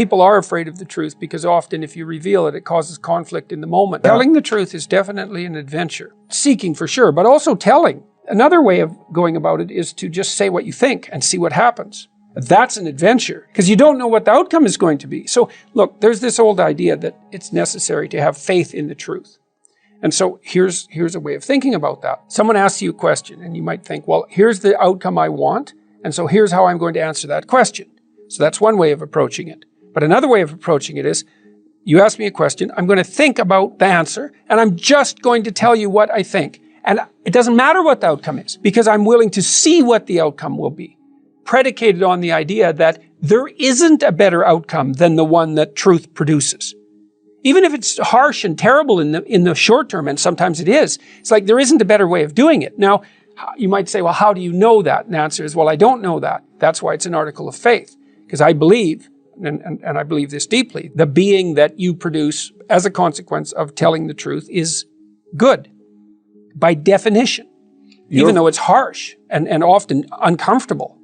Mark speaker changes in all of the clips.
Speaker 1: People are afraid of the truth because often if you reveal it, it causes conflict in the moment. Telling the truth is definitely an adventure. Seeking for sure, but also telling. Another way of going about it is to just say what you think and see what happens. That's an adventure because you don't know what the outcome is going to be. So look, there's this old idea that it's necessary to have faith in the truth. And so here's a way of thinking about that. Someone asks you a question and you might think, well, here's the outcome I want. And so here's how I'm going to answer that question. So that's one way of approaching it. But another way of approaching it is, you ask me a question, I'm going to think about the answer, and I'm just going to tell you what I think. And it doesn't matter what the outcome is, because I'm willing to see what the outcome will be, predicated on the idea that there isn't a better outcome than the one that truth produces. Even if it's harsh and terrible in the short term, and sometimes it is, it's like there isn't a better way of doing it. Now, you might say, well, how do you know that? And the answer is, well, I don't know that. That's why it's an article of faith. Because I believe, and I believe this deeply, the being that you produce as a consequence of telling the truth is good, by definition, even though it's harsh and often uncomfortable,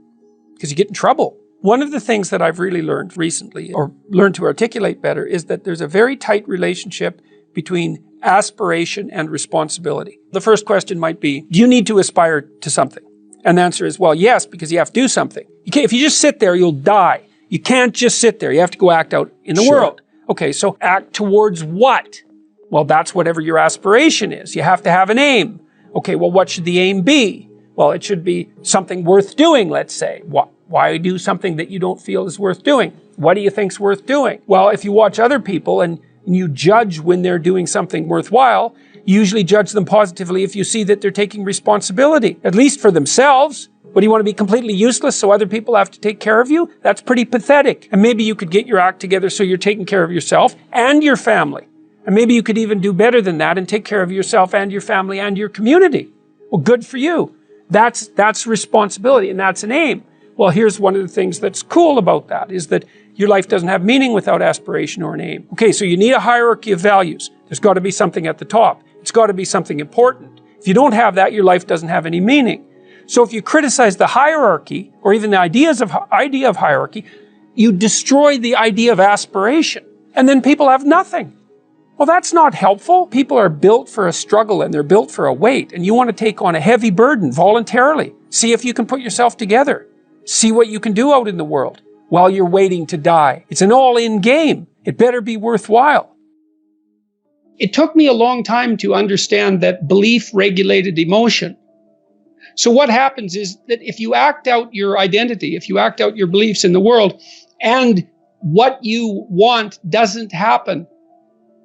Speaker 1: because you get in trouble. One of the things that I've really learned recently, or learned to articulate better, is that there's a very tight relationship between aspiration and responsibility. The first question might be, do you need to aspire to something? And the answer is, well, yes, because you have to do something. If you just sit there, you'll die. You can't just sit there. You have to go act out in the world. Okay, so act towards what? Well, that's whatever your aspiration is. You have to have an aim. Okay, well, what should the aim be? Well, it should be something worth doing, let's say. Why do something that you don't feel is worth doing? What do you think's worth doing? Well, if you watch other people and you judge when they're doing something worthwhile, you usually judge them positively if you see that they're taking responsibility, at least for themselves. What, do you want to be completely useless so other people have to take care of you? That's pretty pathetic. And maybe you could get your act together so you're taking care of yourself and your family. And maybe you could even do better than that and take care of yourself and your family and your community. Well, good for you. That's responsibility, and that's an aim. Well, here's one of the things that's cool about that, is that your life doesn't have meaning without aspiration or an aim. Okay, so you need a hierarchy of values. There's got to be something at the top. It's got to be something important. If you don't have that, your life doesn't have any meaning. So if you criticize the hierarchy, or even the idea of hierarchy, you destroy the idea of aspiration. And then people have nothing. Well, that's not helpful. People are built for a struggle and they're built for a weight. And you want to take on a heavy burden voluntarily. See if you can put yourself together. See what you can do out in the world while you're waiting to die. It's an all-in game. It better be worthwhile. It took me a long time to understand that belief regulated emotion. So what happens is that if you act out your identity, if you act out your beliefs in the world, and what you want doesn't happen,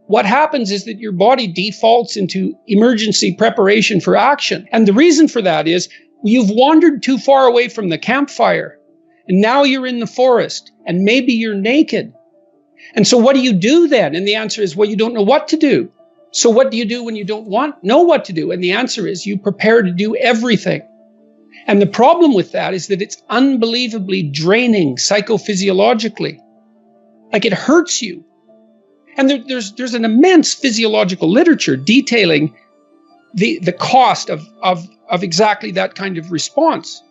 Speaker 1: what happens is that your body defaults into emergency preparation for action. And the reason for that is you've wandered too far away from the campfire, and now you're in the forest, and maybe you're naked. And so what do you do then? And the answer is, well, you don't know what to do. So what do you do when you don't know what to do? And the answer is, you prepare to do everything. And the problem with that is that it's unbelievably draining psychophysiologically. Like, it hurts you. And there's an immense physiological literature detailing the cost of exactly that kind of response.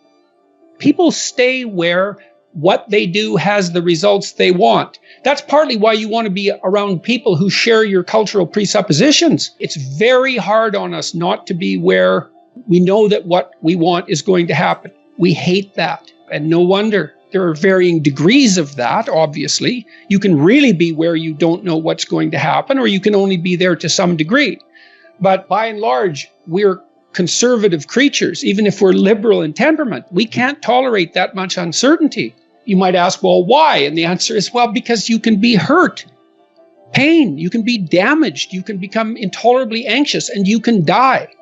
Speaker 1: People stay where what they do has the results they want. That's partly why you want to be around people who share your cultural presuppositions. It's very hard on us not to be where we know that what we want is going to happen. We hate that. And no wonder. There are varying degrees of that, obviously. You can really be where you don't know what's going to happen, or you can only be there to some degree. But by and large, we're conservative creatures. Even if we're liberal in temperament, we can't tolerate that much uncertainty. You might ask, well, why? And the answer is, well, because you can be hurt, pain, you can be damaged, you can become intolerably anxious, and you can die.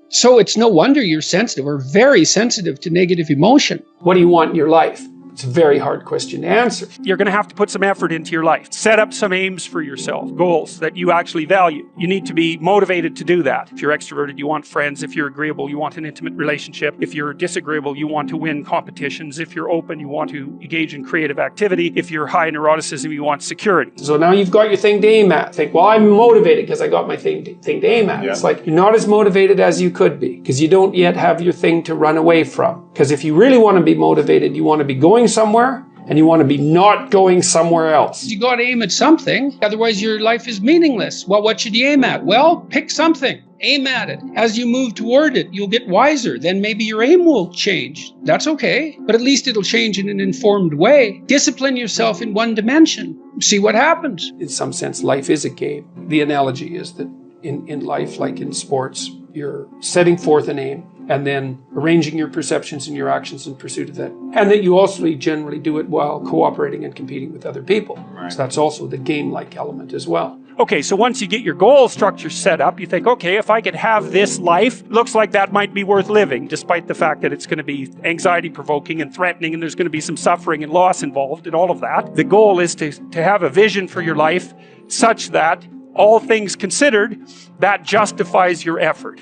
Speaker 1: So it's no wonder you're sensitive, or very sensitive, to negative emotion. What do you want in your life? It's a very hard question to answer. You're going to have to put some effort into your life. Set up some aims for yourself, goals that you actually value. You need to be motivated to do that. If you're extroverted, you want friends. If you're agreeable, you want an intimate relationship. If you're disagreeable, you want to win competitions. If you're open, you want to engage in creative activity. If you're high neuroticism, you want security. So now you've got your thing to aim at. Think, well, I'm motivated because I got my thing to aim at. Yeah. It's like you're not as motivated as you could be because you don't yet have your thing to run away from. Because if you really want to be motivated, you want to be going somewhere, and you want to be not going somewhere else. You got to aim at something, otherwise your life is meaningless. Well, what should you aim at? Well, pick something. Aim at it. As you move toward it, you'll get wiser. Then maybe your aim will change. That's okay, but at least it'll change in an informed way. Discipline yourself in one dimension. See what happens. In some sense, life is a game. The analogy is that in life, like in sports, you're setting forth an aim and then arranging your perceptions and your actions in pursuit of that. And that you also generally do it while cooperating and competing with other people. Right. So that's also the game-like element as well.
Speaker 2: Okay, so once you get your goal structure set up, you think, okay, if I could have this life, looks like that might be worth living, despite the fact that it's going to be anxiety-provoking and threatening, and there's going to be some suffering and loss involved and all of that. The goal is to have a vision for your life such that, all things considered, that justifies your effort.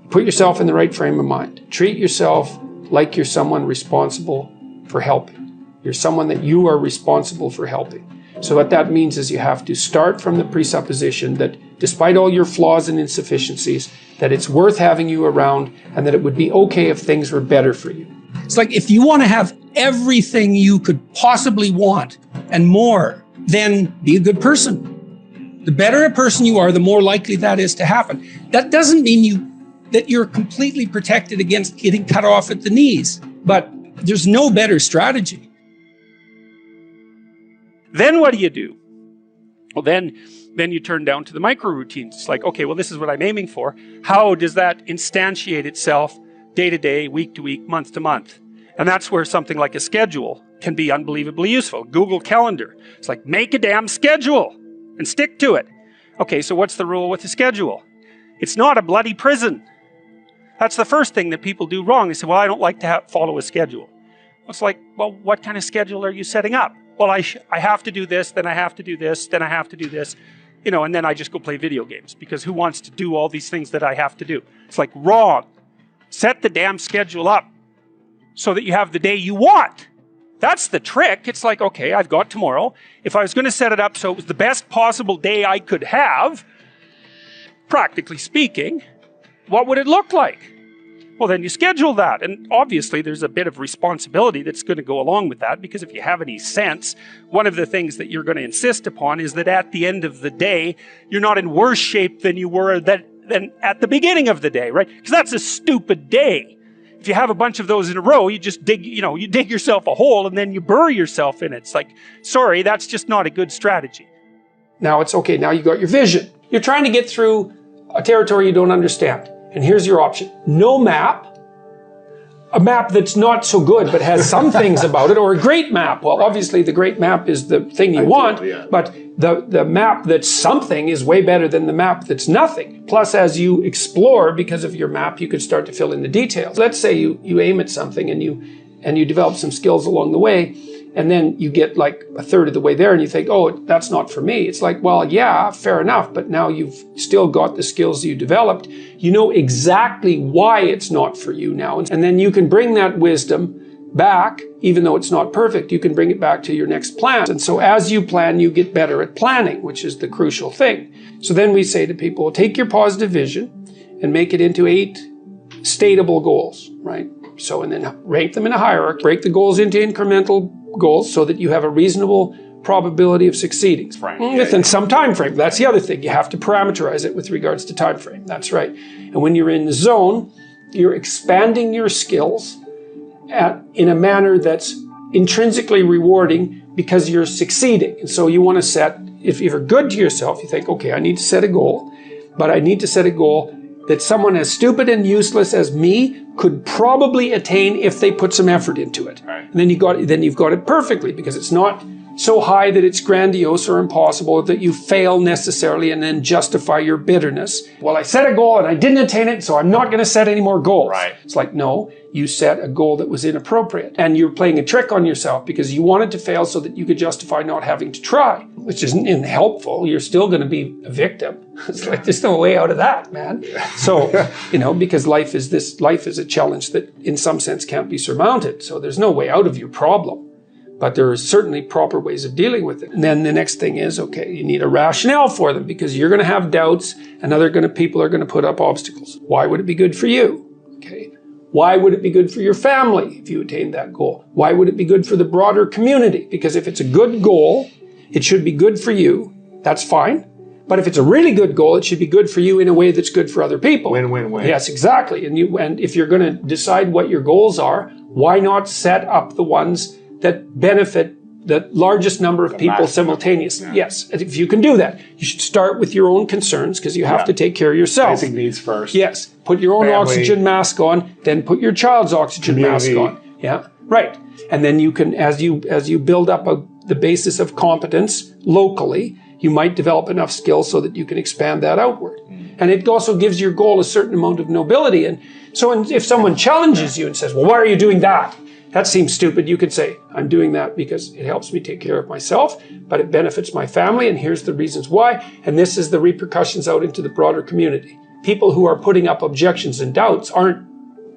Speaker 1: Put yourself in the right frame of mind. Treat yourself like you're someone responsible for helping. You're someone that you are responsible for helping. So what that means is you have to start from the presupposition that despite all your flaws and insufficiencies, that it's worth having you around and that it would be okay if things were better for you. It's like if you want to have everything you could possibly want and more, then be a good person. The better a person you are, the more likely that is to happen. That doesn't mean that you're completely protected against getting cut off at the knees, but there's no better strategy.
Speaker 2: Then what do? Well, then you turn down to the micro routines. It's like, okay, well, this is what I'm aiming for. How does that instantiate itself day to day, week to week, month to month? And that's where something like a schedule can be unbelievably useful. Google Calendar. It's like, make a damn schedule and stick to it. Okay, so what's the rule with the schedule? It's not a bloody prison. That's the first thing that people do wrong. They say, well, I don't like to follow a schedule. It's like, well, what kind of schedule are you setting up? Well, I have to do this, then I have to do this, then I have to do this, and then I just go play video games, because who wants to do all these things that I have to do? It's like, wrong. Set the damn schedule up so that you have the day you want. That's the trick. It's like, okay, I've got tomorrow. If I was going to set it up so it was the best possible day I could have, practically speaking, what would it look like? Well, then you schedule that. And obviously there's a bit of responsibility that's going to go along with that, because if you have any sense, one of the things that you're going to insist upon is that at the end of the day, you're not in worse shape than you were than at the beginning of the day, right? Because that's a stupid day. If you have a bunch of those in a row, you just dig yourself a hole and then you bury yourself in it. It's like, sorry, that's just not a good strategy.
Speaker 1: Now it's okay. Now you got your vision. You're trying to get through a territory you don't understand. And here's your option. No map, a map that's not so good but has some things about it, or a great map. Well, obviously the great map is the thing you want, but the map that's something is way better than the map that's nothing. Plus, as you explore, because of your map, you could start to fill in the details. Let's say you aim at something and you develop some skills along the way, and then you get like a third of the way there and you think, oh, that's not for me. It's like, well, yeah, fair enough, but now you've still got the skills you developed. You know exactly why it's not for you now. And then you can bring that wisdom back, even though it's not perfect, you can bring it back to your next plan. And so as you plan, you get better at planning, which is the crucial thing. So then we say to people, take your positive vision and make it into 8 stateable goals, right? So, and then rank them in a hierarchy, break the goals into incremental goals so that you have a reasonable probability of succeeding within some time frame. That's the other thing. You have to parameterize it with regards to time frame. That's right. And when you're in the zone, you're expanding your skills in a manner that's intrinsically rewarding because you're succeeding. And so you want to set, if you're good to yourself, you think, okay, I need to set a goal, but I need to set a goal that someone as stupid and useless as me could probably attain if they put some effort into it. Right. And then you've got it perfectly, because it's not so high that it's grandiose or impossible that you fail necessarily and then justify your bitterness. Well, I set a goal and I didn't attain it, so I'm not going to set any more goals. Right. It's like, no, you set a goal that was inappropriate. And you're playing a trick on yourself because you wanted to fail so that you could justify not having to try, which isn't helpful. You're still going to be a victim. It's like, there's no way out of that, man. So, because life is a challenge that in some sense can't be surmounted. So there's no way out of your problem. But there are certainly proper ways of dealing with it. And then the next thing is, okay, you need a rationale for them, because you're going to have doubts and people are going to put up obstacles. Why would it be good for you? Okay. Why would it be good for your family if you attain that goal? Why would it be good for the broader community? Because if it's a good goal, it should be good for you. That's fine. But if it's a really good goal, it should be good for you in a way that's good for other people.
Speaker 3: Win-win-win.
Speaker 1: Yes, exactly. And if you're going to decide what your goals are, why not set up the ones that benefit the largest number of people simultaneously? Yes, if you can do that. You should start with your own concerns because you have to take care of yourself.
Speaker 3: Basic needs first.
Speaker 1: Yes, put your own
Speaker 3: Family.
Speaker 1: Oxygen mask on, then put your child's oxygen mask on. Yeah, right. And then you can, as you build up the basis of competence locally, you might develop enough skills so that you can expand that outward. And it also gives your goal a certain amount of nobility. And so if someone challenges you and says, well, why are you doing that? That seems stupid. You could say, I'm doing that because it helps me take care of myself, but it benefits my family, and here's the reasons why. And this is the repercussions out into the broader community. People who are putting up objections and doubts aren't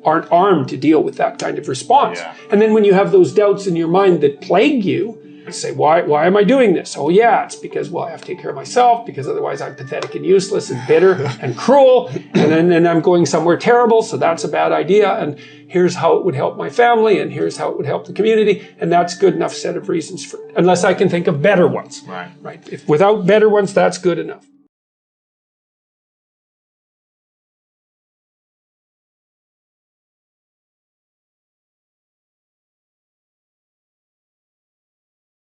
Speaker 1: armed to deal with that kind of response.
Speaker 3: Yeah.
Speaker 1: And then when you have those doubts in your mind that plague you, you say, why am I doing this? Oh yeah, it's because, well, I have to take care of myself, because otherwise I'm pathetic and useless and bitter and cruel, and then I'm going somewhere terrible, so that's a bad idea, and here's how it would help my family, and here's how it would help the community, and that's good enough set of reasons for, unless I can think of better ones.
Speaker 3: Right.
Speaker 1: Right. If without better ones, that's good enough.